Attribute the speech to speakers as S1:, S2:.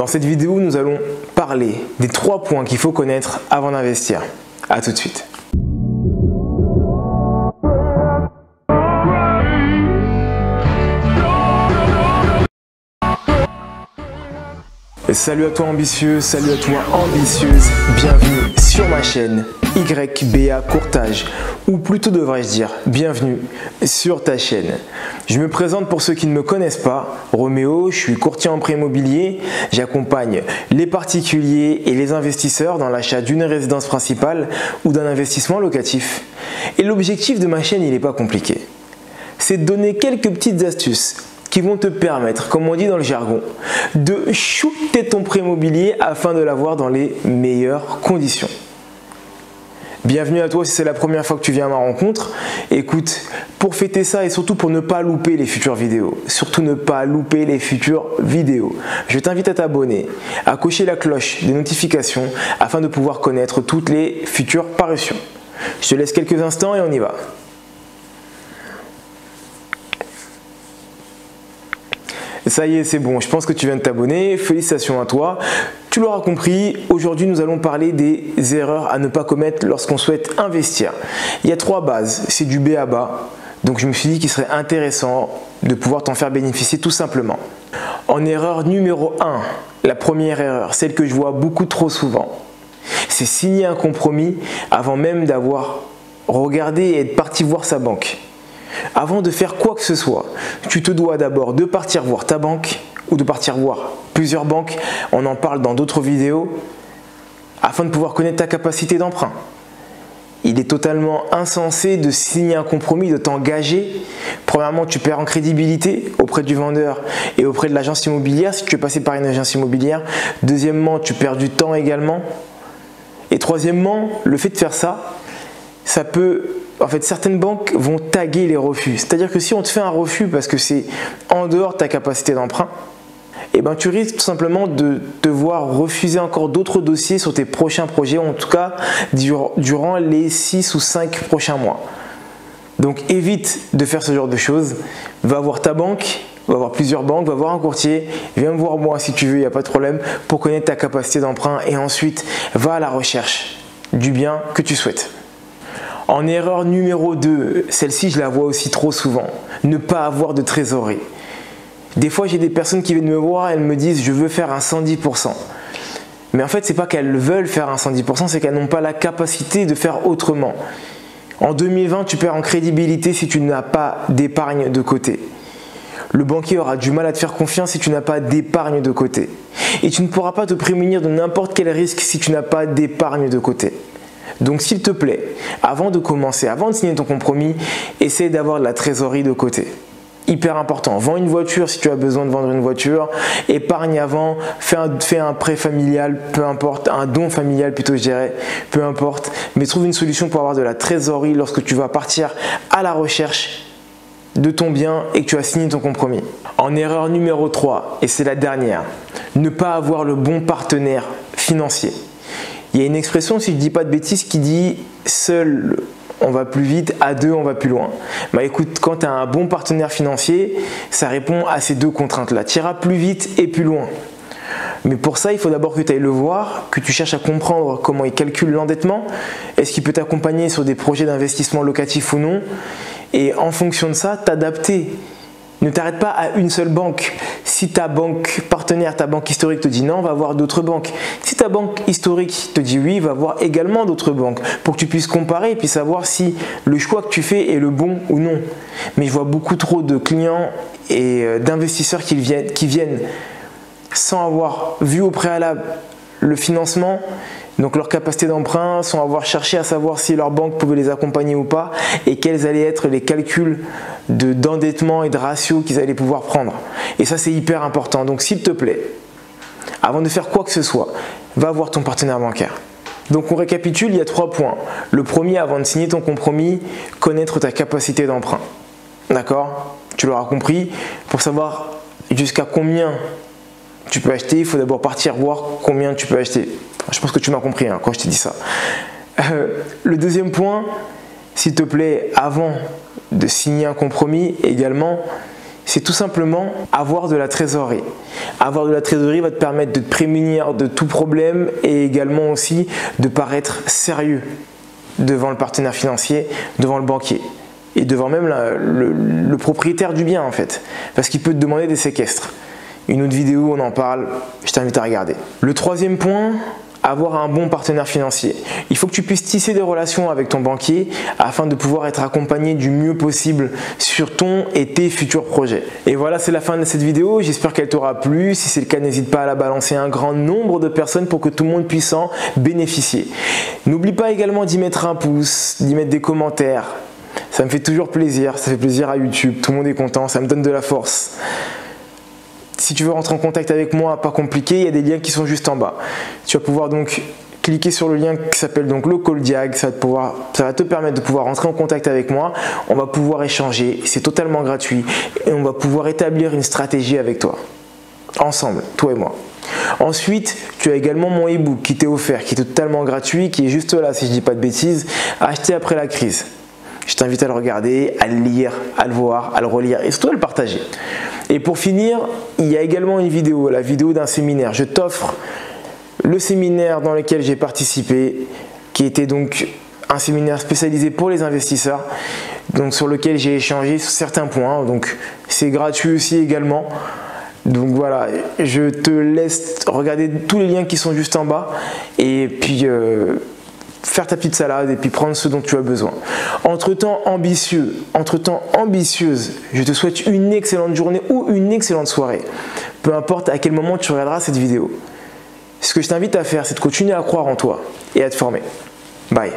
S1: Dans cette vidéo, nous allons parler des 3 points qu'il faut connaître avant d'investir. A tout de suite. Salut à toi ambitieux, salut à toi ambitieuse, bienvenue sur ma chaîne YBA Courtage, ou plutôt devrais-je dire bienvenue sur ta chaîne. Je me présente pour ceux qui ne me connaissent pas, Roméo, je suis courtier en prêt immobilier, j'accompagne les particuliers et les investisseurs dans l'achat d'une résidence principale ou d'un investissement locatif. Et l'objectif de ma chaîne, il n'est pas compliqué, c'est de donner quelques petites astuces qui vont te permettre, comme on dit dans le jargon, de shooter ton prêt immobilier afin de l'avoir dans les meilleures conditions. Bienvenue à toi si c'est la première fois que tu viens à ma rencontre. Écoute, pour fêter ça et surtout pour ne pas louper les futures vidéos, je t'invite à t'abonner, à cocher la cloche des notifications afin de pouvoir connaître toutes les futures parutions. Je te laisse quelques instants et on y va. Ça y est, c'est bon, je pense que tu viens de t'abonner, félicitations à toi. Tu l'auras compris, aujourd'hui nous allons parler des erreurs à ne pas commettre lorsqu'on souhaite investir. Il y a 3 bases, c'est du B à bas, donc je me suis dit qu'il serait intéressant de pouvoir t'en faire bénéficier tout simplement. En erreur numéro 1, la première erreur, celle que je vois beaucoup trop souvent, c'est signer un compromis avant même d'avoir regardé et être parti voir sa banque. Avant de faire quoi que ce soit, tu te dois d'abord de partir voir ta banque ou de partir voir plusieurs banques, on en parle dans d'autres vidéos, afin de pouvoir connaître ta capacité d'emprunt. Il est totalement insensé de signer un compromis, de t'engager. Premièrement, tu perds en crédibilité auprès du vendeur et auprès de l'agence immobilière si tu es passé par une agence immobilière. Deuxièmement, tu perds du temps également. Et troisièmement, le fait de faire ça, ça peut... En fait, certaines banques vont taguer les refus. C'est-à-dire que si on te fait un refus parce que c'est en dehors de ta capacité d'emprunt, eh ben, tu risques tout simplement de devoir refuser encore d'autres dossiers sur tes prochains projets, en tout cas durant les 6 ou 5 prochains mois. Donc évite de faire ce genre de choses. Va voir ta banque, va voir plusieurs banques, va voir un courtier, viens me voir moi si tu veux, il n'y a pas de problème, pour connaître ta capacité d'emprunt et ensuite va à la recherche du bien que tu souhaites. En erreur numéro 2, celle-ci je la vois aussi trop souvent, ne pas avoir de trésorerie. Des fois j'ai des personnes qui viennent me voir, elles me disent je veux faire un 110%. Mais en fait c'est pas qu'elles veulent faire un 110%, c'est qu'elles n'ont pas la capacité de faire autrement. En 2020 tu perds en crédibilité si tu n'as pas d'épargne de côté. Le banquier aura du mal à te faire confiance si tu n'as pas d'épargne de côté. Et tu ne pourras pas te prémunir de n'importe quel risque si tu n'as pas d'épargne de côté. Donc s'il te plaît, avant de commencer, avant de signer ton compromis, essaie d'avoir de la trésorerie de côté. Hyper important. Vends une voiture si tu as besoin de vendre une voiture. Épargne avant, fais un prêt familial, peu importe, un don familial plutôt je dirais, peu importe. Mais trouve une solution pour avoir de la trésorerie lorsque tu vas partir à la recherche de ton bien et que tu as signé ton compromis. En erreur numéro 3, et c'est la dernière, ne pas avoir le bon partenaire financier. Il y a une expression, si je ne dis pas de bêtises, qui dit « seul on va plus vite, à 2 on va plus loin ». Bah écoute, quand tu as un bon partenaire financier, ça répond à ces 2 contraintes-là. Tu iras plus vite et plus loin. Mais pour ça, il faut d'abord que tu ailles le voir, que tu cherches à comprendre comment il calcule l'endettement, est-ce qu'il peut t'accompagner sur des projets d'investissement locatif ou non, et en fonction de ça, t'adapter. Ne t'arrête pas à une seule banque. Si ta banque partenaire, ta banque historique te dit non, va voir d'autres banques. Si ta banque historique te dit oui, va voir également d'autres banques pour que tu puisses comparer et puis savoir si le choix que tu fais est le bon ou non. Mais je vois beaucoup trop de clients et d'investisseurs qui viennent sans avoir vu au préalable le financement, donc leur capacité d'emprunt, sans avoir cherché à savoir si leur banque pouvait les accompagner ou pas et quels allaient être les calculs d'endettement et de ratio qu'ils allaient pouvoir prendre. Et ça c'est hyper important. Donc s'il te plaît, avant de faire quoi que ce soit, va voir ton partenaire bancaire. Donc on récapitule, il y a 3 points. Le premier, avant de signer ton compromis, connaître ta capacité d'emprunt. D'accord? Tu l'auras compris, pour savoir jusqu'à combien tu peux acheter, il faut d'abord partir voir combien tu peux acheter. Je pense que tu m'as compris quand je t'ai dit ça. Le deuxième point, s'il te plaît, avant de signer un compromis également, c'est tout simplement avoir de la trésorerie. Avoir de la trésorerie va te permettre de te prémunir de tout problème et également aussi de paraître sérieux devant le partenaire financier, devant le banquier et devant même le propriétaire du bien en fait, parce qu'il peut te demander des séquestres. Une autre vidéo, on en parle, je t'invite à regarder. Le troisième point, avoir un bon partenaire financier. Il faut que tu puisses tisser des relations avec ton banquier afin de pouvoir être accompagné du mieux possible sur ton et tes futurs projets. Et voilà, c'est la fin de cette vidéo. J'espère qu'elle t'aura plu. Si c'est le cas, n'hésite pas à la balancer à un grand nombre de personnes pour que tout le monde puisse en bénéficier. N'oublie pas également d'y mettre un pouce, d'y mettre des commentaires. Ça me fait toujours plaisir, ça fait plaisir à YouTube. Tout le monde est content, ça me donne de la force. Si tu veux rentrer en contact avec moi, pas compliqué, il y a des liens qui sont juste en bas. Tu vas pouvoir donc cliquer sur le lien qui s'appelle donc le Call Diag, ça va te permettre de pouvoir rentrer en contact avec moi. On va pouvoir échanger, c'est totalement gratuit et on va pouvoir établir une stratégie avec toi, ensemble, toi et moi. Ensuite, tu as également mon e-book qui t'est offert, qui est totalement gratuit, qui est juste là, si je ne dis pas de bêtises, acheté après la crise. Je t'invite à le regarder, à le lire, à le voir, à le relire et surtout à le partager. Et pour finir, il y a également une vidéo, la vidéo d'un séminaire. Je t'offre le séminaire dans lequel j'ai participé, qui était donc un séminaire spécialisé pour les investisseurs, donc sur lequel j'ai échangé sur certains points. Donc c'est gratuit aussi également. Donc voilà, je te laisse regarder tous les liens qui sont juste en bas et puis faire ta petite salade et puis prendre ce dont tu as besoin. Entre-temps ambitieuse, je te souhaite une excellente journée ou une excellente soirée. Peu importe à quel moment tu regarderas cette vidéo. Ce que je t'invite à faire, c'est de continuer à croire en toi et à te former. Bye.